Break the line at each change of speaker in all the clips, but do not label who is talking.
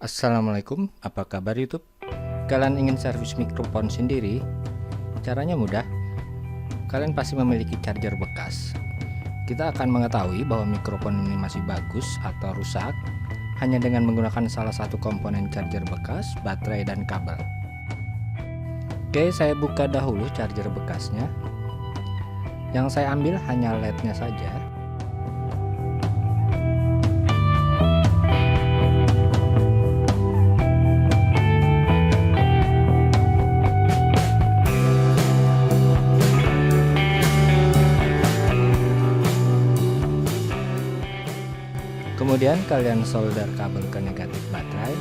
Assalamualaikum, apa kabar YouTube? Kalian ingin servis mikrofon sendiri? Caranya mudah. Kalian pasti memiliki charger bekas. Kita akan mengetahui bahwa mikrofon ini masih bagus atau rusak hanya dengan menggunakan salah satu komponen charger bekas, baterai, dan kabel. Oke, saya buka dahulu charger bekasnya. Yang saya ambil hanya LED-nya saja. Kemudian kalian solder kabel ke negatif baterai.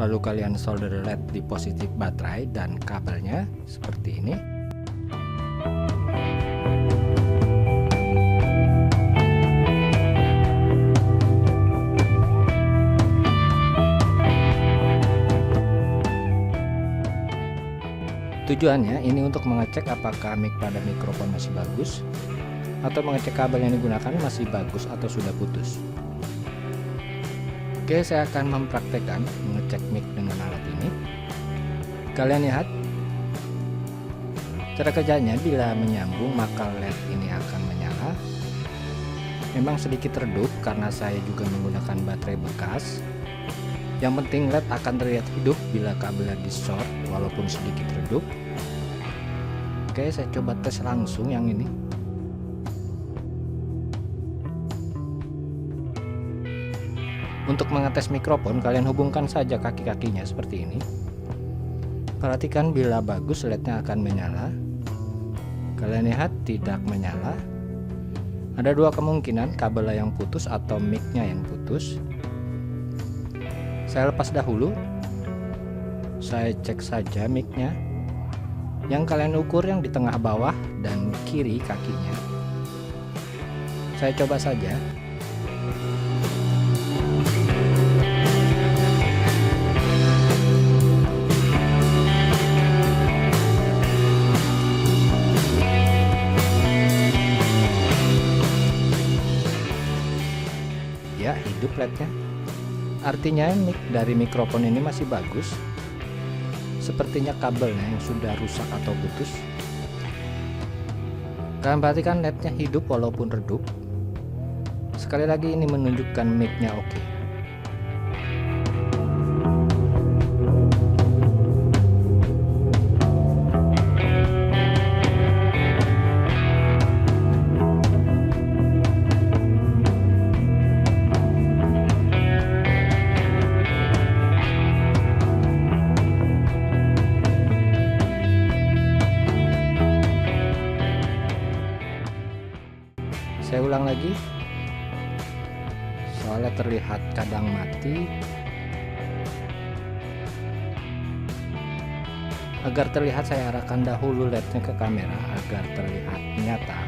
Lalu kalian solder LED di positif baterai dan kabelnya seperti ini. Tujuannya ini untuk mengecek apakah mic pada mikrofon masih bagus, atau mengecek kabel yang digunakan masih bagus atau sudah putus. Oke, saya akan mempraktekkan mengecek mic dengan alat ini. Kalian lihat, cara kerjanya bila menyambung maka LED ini akan menyala. Memang sedikit redup karena saya juga menggunakan baterai bekas. Yang penting LED akan terlihat hidup bila kabelnya di short walaupun sedikit redup. Oke, saya coba tes langsung yang ini. Untuk mengetes mikrofon, kalian hubungkan saja kaki-kakinya seperti ini. Perhatikan bila bagus LED-nya akan menyala. Kalian lihat tidak menyala. Ada dua kemungkinan, kabelnya yang putus atau mic-nya yang putus. Saya lepas dahulu. Saya cek saja mic-nya. Yang kalian ukur yang di tengah bawah dan kiri kakinya. Saya coba saja. Ya, hidup LED-nya. Artinya mic dari mikrofon ini masih bagus. Sepertinya kabelnya yang sudah rusak atau putus. Kalian perhatikan LED-nya hidup walaupun redup. Sekali lagi ini menunjukkan mic-nya oke. Saya ulang lagi, soalnya terlihat kadang mati. Agar terlihat, saya arahkan dahulu LED-nya ke kamera agar terlihat nyata.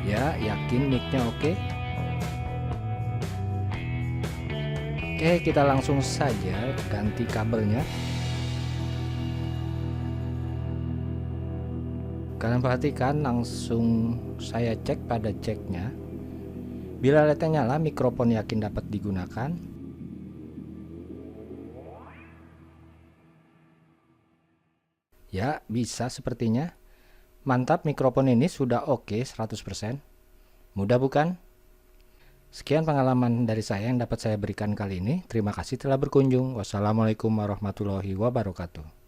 Ya, yakin mic-nya oke. Oke, kita langsung saja ganti kabelnya. Kalian perhatikan, langsung saya cek pada jacknya. Bila LED-nya nyala, mikrofon yakin dapat digunakan. Ya, bisa sepertinya. Mantap, mikrofon ini sudah oke 100%. Mudah bukan? Sekian pengalaman dari saya yang dapat saya berikan kali ini. Terima kasih telah berkunjung. Wassalamualaikum warahmatullahi wabarakatuh.